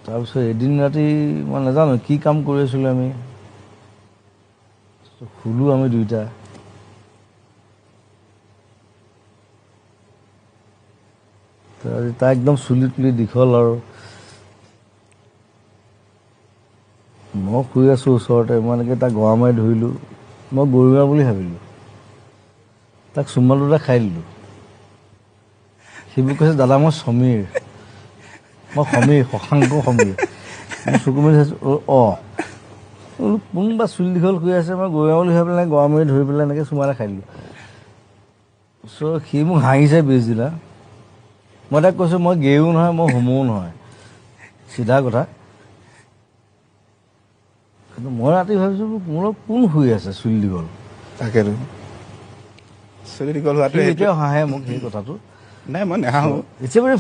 তাৰপিছত এদিন ৰাতি মই নাজানো কি কাম কৰি আছিলোঁ আমি শুলোঁ আমি দুইটা তাৰ একদম চুলি তুলি দীঘল আৰু মই শুই আছোঁ ওচৰতে মই এনেকৈ তাক গৰা মাৰি ধৰিলোঁ মই গৰুৱা বুলি ভাবিলোঁ তাক চুমা দুটা খাই দিলোঁ সেইবোৰ কৈছে দাদা মই সমীৰ মই সমীৰ শশাংক সমীৰ মই চকু মেলি চাইছোঁ কোনোবা চুলি দীঘল শুই আছে মই গৰুৱা বুলি ভাবি পেলাই গৰা মাৰি ধৰি পেলাই এনেকৈ চুমা এটা খাই দিলোঁ চ' সি মোক হাঁহিছে পিছদিনা মই তাক কৈছোঁ মই গেয়ো নহয় মই হোমোও নহয় চিধা কথা কিন্তু মই ৰাতি ভাবিছোঁ মোৰ কোন শুই আছে চুলি দীঘল তাকেতো চুলি দীঘল হোৱাটো এতিয়াও হাঁহে মোক সেই কথাটো নাই মই নাহাঁহো এতিয়া মানে